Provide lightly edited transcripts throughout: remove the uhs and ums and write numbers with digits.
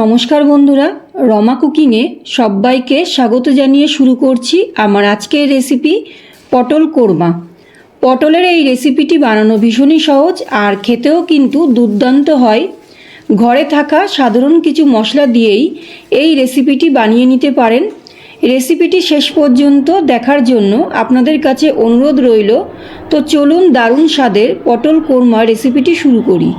নমস্কার বন্ধুরা, রমা কুকিংয়ে সবাইকে স্বাগত জানিয়ে শুরু করছি আমার আজকের রেসিপি পটল কোরমা। পটলের এই রেসিপিটি বানানো ভীষণই সহজ আর খেতেও কিন্তু দুর্দান্ত হয়। ঘরে থাকা সাধারণ কিছু মশলা দিয়েই এই রেসিপিটি বানিয়ে নিতে পারেন। রেসিপিটি শেষ পর্যন্ত দেখার জন্য আপনাদের কাছে অনুরোধ রইল। তো চলুন দারুণ স্বাদের পটল কোরমা রেসিপিটি শুরু করি।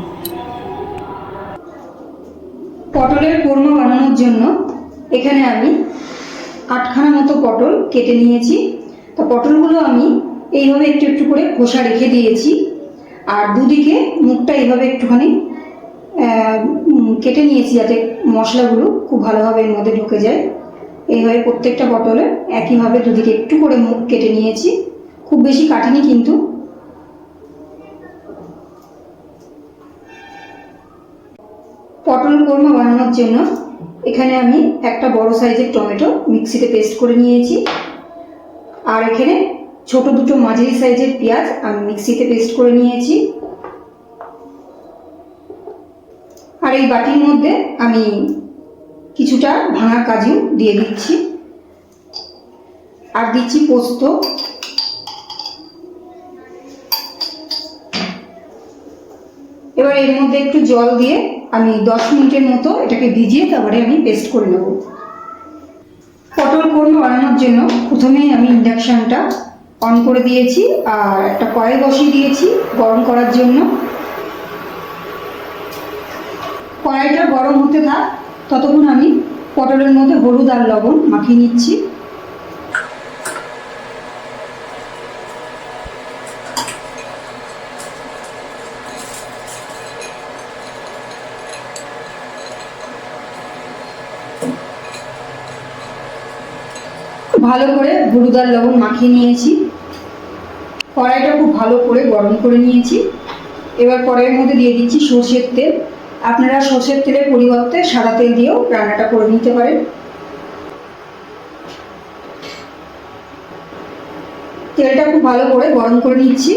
পটলের কোরমা বানানোর জন্য এখানে আমি 8খানা মতো পটল কেটে নিয়েছি। তো পটলগুলো আমি এইভাবে একটু একটু করে খোসা রেখে দিয়েছি, আর দুদিকে মুখটা এইভাবে একটুখানি কেটে নিয়েছি যাতে মশলাগুলো খুব ভালোভাবে এর মধ্যে ঢুকে যায়। এইভাবে প্রত্যেকটা পটলের একইভাবে দুদিকে একটু করে মুখ কেটে নিয়েছি, খুব বেশি কাটিনি কিন্তু। পটল কোরমা বানানোর জন্য এখানে আমি একটা বড় সাইজের টমেটো মিক্সিতে পেস্ট করে নিয়েছি, আর এখানে ছোট দুটো মাঝারি সাইজের পেঁয়াজ আমি মিক্সিতে পেস্ট করে নিয়েছি। আর এই বাটির মধ্যে আমি কিছুটা ভাঙা কাজু দিয়ে দিচ্ছি, আর দিচ্ছি পোস্ত। এবার এর মধ্যে একটু জল দিয়ে আমি 10 মিনিটের মতো এটাকে ভিজিয়ে তারপরে আমি পেস্ট করে নেব। পটল কোরমা বানানোর জন্য প্রথমেই আমি ইন্ডাকশানটা অন করে দিয়েছি আর একটা কড়াই বসিয়ে দিয়েছি গরম করার জন্য। কড়াইটা গরম হতে থাক, ততক্ষণ আমি পটলের মধ্যে হলুদ আর লবণ মাখিয়ে নিচ্ছি। ভালো করে হলুদ আর লবণ মাখিয়ে নিয়েছি। কড়াইটা খুব ভালো করে গরম করে নিয়েছি। এবার কড়াইয়ের মধ্যে দিয়ে দিচ্ছি সর্ষের তেল। আপনারা সর্ষের তেলের পরিবর্তে সাদা তেল দিয়েও রান্নাটা করে নিতে পারেন। তেলটা খুব ভালো করে গরম করে নিচ্ছি।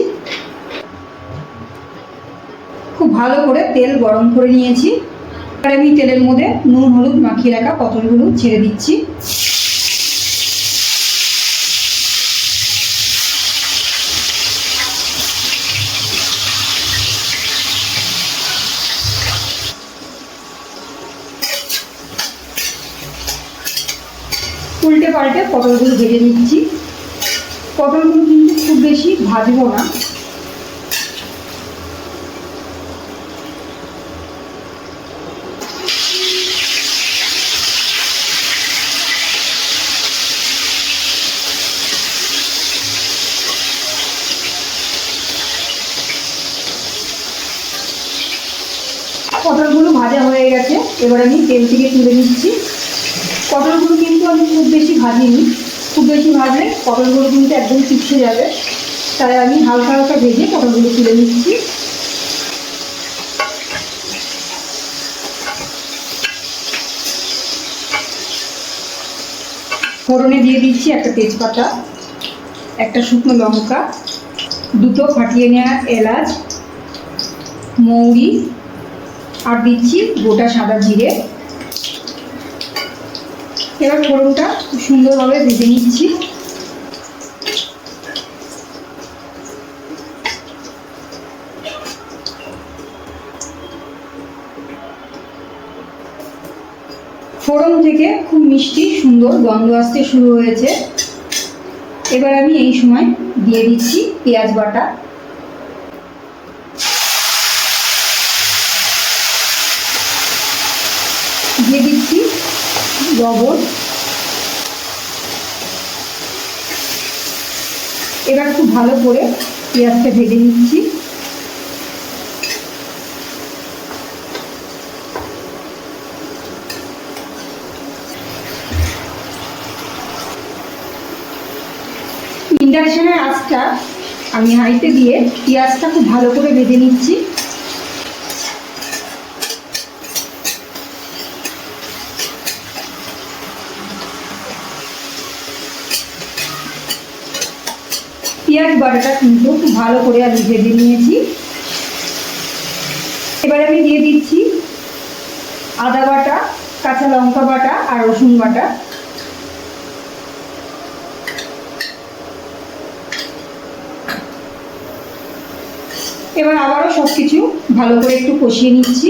খুব ভালো করে তেল গরম করে নিয়েছি। আর আমি তেলের মধ্যে নুন হলুদ মাখিয়ে রাখা পটলগুলো ছেড়ে দিচ্ছি। উল্টে পাল্টে পটলগুলো ভেজে নিচ্ছি। পটলগুলো কিন্তু খুব বেশি ভাজবো না। পটলগুলো ভাজা হয়ে গেছে, এবার আমি তেল থেকে তুলে নিচ্ছি। পটলগুলো কিন্তু আমি খুব বেশি ভাজিনি, খুব বেশি ভাজলে পটলগুলো কিন্তু একদম চিপসে যাবে, তাই আমি হালকা হালকা ভেজে পটলগুলো তুলে নিচ্ছি। ফোড়নে দিয়ে দিচ্ছি একটা তেজপাতা, একটা শুকনো লঙ্কা, দুটো ফাটিয়ে নেওয়া এলাচ, মৌরি, আর দিচ্ছি গোটা সাদা জিরে। এবার ফোড়নটা সুন্দরভাবে ভেজে নিচ্ছি। ফোড়ন থেকে খুব মিষ্টি সুন্দর গন্ধ আসতে শুরু হয়েছে। এবার আমি এই সময় দিয়ে দিচ্ছি পেঁয়াজ বাটা, দিয়ে দিচ্ছি লবণ। এবার খুব ভালো করে পেঁয়াজটা ভেজে নিচ্ছি। ইন্ডাকশনের আঁচটা আমি হাইতে দিয়ে পেঁয়াজটা খুব ভালো করে ভেজে নিচ্ছি। পেঁয়াজ বাটাটা কিন্তু খুব ভালো করে আমি ভেজে নিয়েছি। এবার আমি দিয়ে দিচ্ছি আদা বাটা, কাঁচা লঙ্কা বাটা আর রসুন বাটা। এবার আবারও সব কিছু ভালো করে একটু কষিয়ে নিচ্ছি।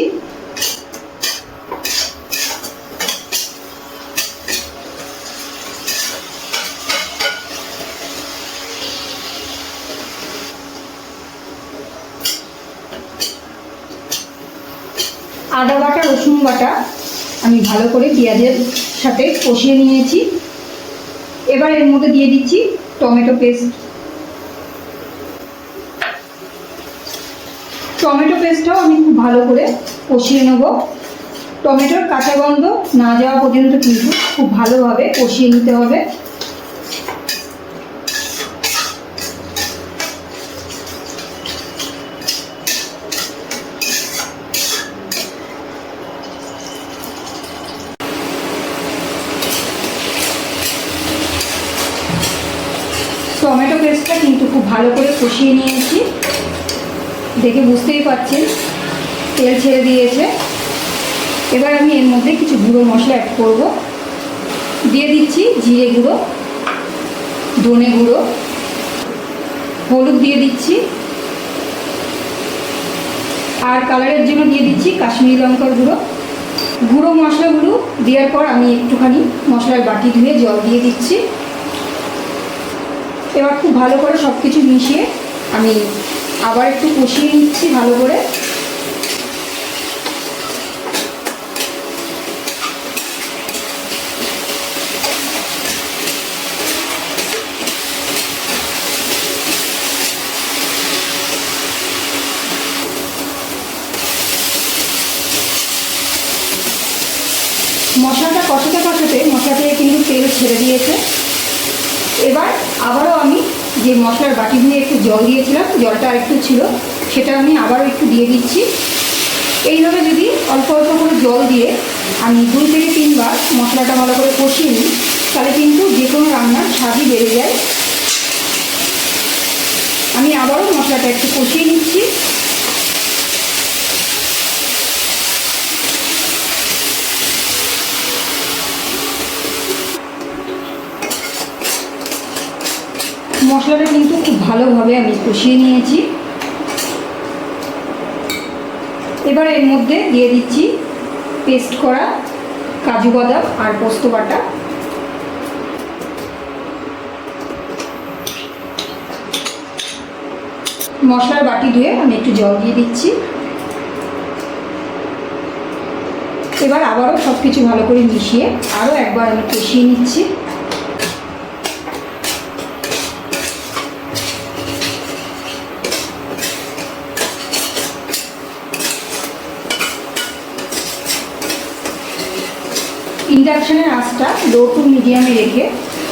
আদা বাটা রসুন বাটা আমি ভালো করে পেঁয়াজের সাথে কষিয়ে নিয়েছি। এবার এর মধ্যে দিয়ে দিচ্ছি টমেটো পেস্ট। টমেটো পেস্টটাও আমি খুব ভালো করে কষিয়ে নেব। টমেটোর কাঁচা গন্ধ না যাওয়া পর্যন্ত কিন্তু খুব ভালোভাবে কষিয়ে নিতে হবে। টমেটো পেস্টটা কিন্তু খুব ভালো করে কষিয়ে নিয়েছি, দেখে বুঝতেই পারছেন তেল ছেড়ে দিয়েছে। এবার আমি এর মধ্যে কিছু গুঁড়ো মশলা অ্যাড করব। দিয়ে দিচ্ছি জিরে গুঁড়ো, ধনে গুঁড়ো, হলুদ দিয়ে দিচ্ছি, আর কালারের জন্য দিয়ে দিচ্ছি কাশ্মীরি লঙ্কার গুঁড়ো। গুঁড়ো মশলাগুলো দেওয়ার পর আমি একটুখানি মশলার বাটি ধুয়ে জল দিয়ে দিচ্ছি। এবার খুব ভালো করে সব কিছু মিশিয়ে আমি আবার একটু কষিয়ে নিচ্ছি ভালো করে। মশলাটা কষাতে কষাতে মশলা থেকে কিন্তু তেল ছেড়ে দিয়েছে। এবার আবারও আমি যে মশলার বাটি ধুয়ে একটু জল দিয়েছিলাম, জলটা আরেকটু ছিল, সেটা আমি আবারও একটু দিয়ে দিচ্ছি। এইভাবে যদি অল্প অল্প করে জল দিয়ে আমি 2 থেকে 3 বার মশলাটা ভালো করে কষিয়ে নিই, তাহলে কিন্তু যে কোনো রান্নার স্বাদই বেড়ে যায়। আমি আবারও মশলাটা একটু কষিয়ে নিচ্ছি। মশলাটা কিন্তু খুব ভালোভাবে আমি কষিয়ে নিয়েছি। এবার এর মধ্যে দিয়ে দিচ্ছি পেস্ট করা কাজু বাদাম আর পোস্ত বাটা। মশলার বাটি ধুয়ে আমি একটু জল দিয়ে দিচ্ছি। এবার আবারও সব কিছু ভালো করে মিশিয়ে আরও একবার আমি কষিয়ে নিচ্ছি। ইন্ডাকশানের আঁচটা লো টু মিডিয়ামে রেখে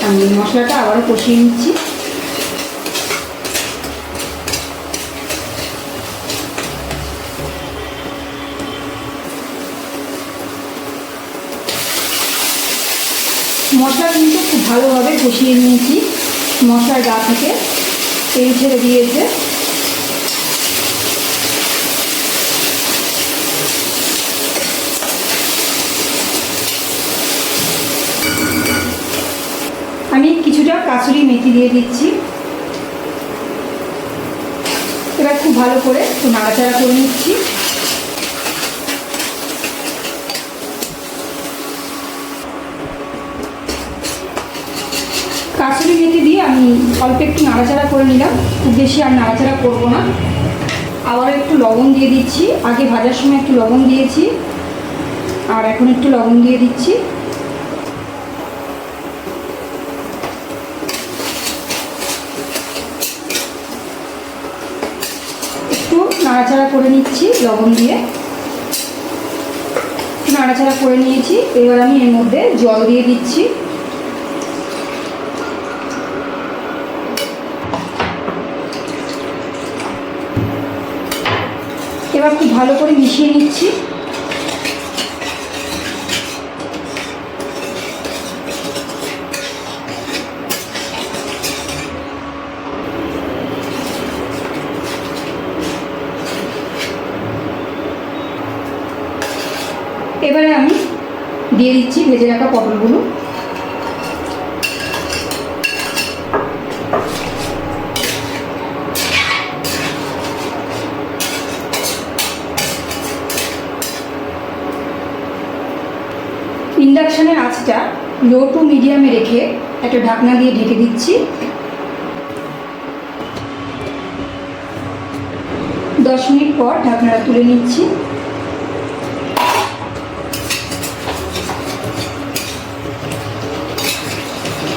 আমি মশলাটা আবারও কষিয়ে নিচ্ছি। মশলা কিন্তু খুব ভালোভাবে কষিয়ে নিয়েছি। মশলার গা থেকে তেল ছেড়ে দিয়েছে। আমি কিছুটা কাসুরি মেথি দিয়ে দিচ্ছি। এবার খুব ভালো করে একটু নাড়াচাড়া করে নিচ্ছি। কাসুরি মেথি দিয়ে আমি অল্প একটু নাড়াচাড়া করে নিলাম, খুব বেশি আর নাড়াচাড়া করব না। আবার একটু লবণ দিয়ে দিচ্ছি। আগে ভাজার সময় একটু লবণ দিয়েছি, আর এখন একটু লবণ দিয়ে দিচ্ছি। একটু নাড়াচাড়া করে নিচ্ছি লবণ দিয়ে। নাড়াচাড়া করে নিয়েছি। এবার আমি এর মধ্যে জল দিয়ে দিচ্ছি। এবার খুব ভালো করে মিশিয়ে নিচ্ছি। এবারে আমি দিয়ে দিচ্ছি ভেজে রাখা পটলগুলো। ইন্ডাকশানের আঁচটা লো টু মিডিয়ামে রেখে একটা ঢাকনা দিয়ে ঢেকে দিচ্ছি। 10 মিনিট পর ঢাকনাটা তুলে নিচ্ছি।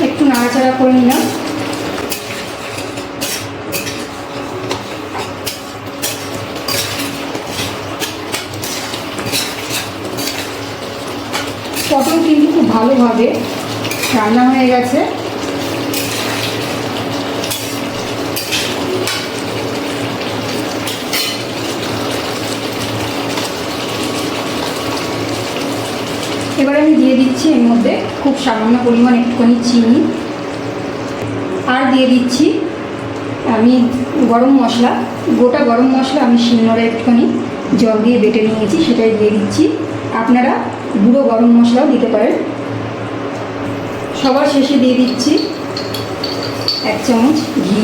একটু নাড়াচাড়া করে নিলাম। পটল কিন্তু খুব ভালোভাবে রান্না হয়ে গেছে। এবার আমি দিয়ে দিচ্ছি এর মধ্যে খুব সামান্য পরিমাণ একটুখানি চিনি, আর দিয়ে দিচ্ছি আমি গরম মশলা, গোটা গরম মশলা আমি শিলনোড়ায় একটুখানি জল দিয়ে বেটে নিয়েছি, সেটাই দিয়ে দিচ্ছি। আপনারা গুঁড়ো গরম মশলাও দিতে পারেন। সবার শেষে দিয়ে দিচ্ছি 1 চামচ ঘি।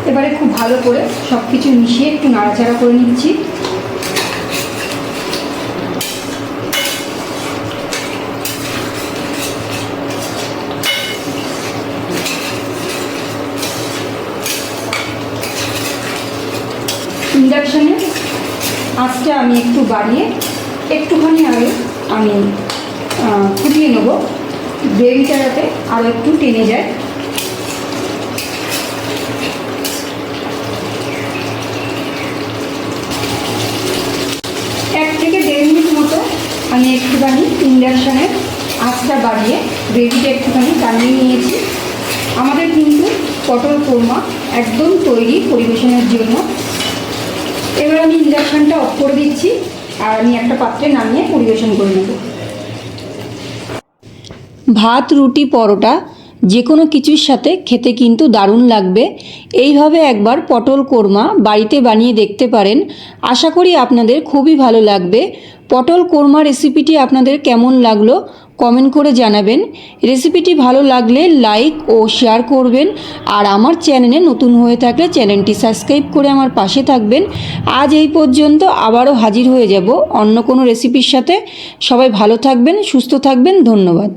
এবারে খুব ভালো করে সব কিছু মিশিয়ে একটু নাড়াচাড়া করে নিচ্ছি। ইন্ডাকশানে আঁচটা আমি একটু বাড়িয়ে একটুখানি আগে আমি ফুটিয়ে নেব, গ্রেভিটা যাতে আরও একটু টেনে যায়। এক থেকে 1.5 মিনিট মতো আমি একটুখানি ইন্ডাকশানের আঁচটা বাড়িয়ে গ্রেভিটা একটুখানি টানিয়ে নিয়েছি। আমাদের কিন্তু পটল কোরমা একদম তৈরি পরিবেশনের জন্য। এবার আমি ইন্ডাকশানটা অফ করে দিচ্ছি আর আমি একটা পাত্রে নামিয়ে পরিবেশন করে নেব। ভাত, রুটি, পরোটা যে কোনো কিছুর সাথে খেতে কিন্তু দারুণ লাগবে। এইভাবে একবার পটল কোরমা বাড়িতে বানিয়ে দেখতে পারেন। আশা করি আপনাদের খুবই ভালো লাগবে। পটল কোরমা রেসিপিটি আপনাদের কেমন লাগলো কমেন্ট করে জানাবেন। রেসিপিটি ভালো লাগলে লাইক ও শেয়ার করবেন, আর আমার চ্যানেলে নতুন হয়ে থাকলে চ্যানেলটি সাবস্ক্রাইব করে আমার পাশে থাকবেন। আজ এই পর্যন্ত, আবারও হাজির হয়ে যাব অন্য কোনো রেসিপির সাথে। সবাই ভালো থাকবেন, সুস্থ থাকবেন। ধন্যবাদ।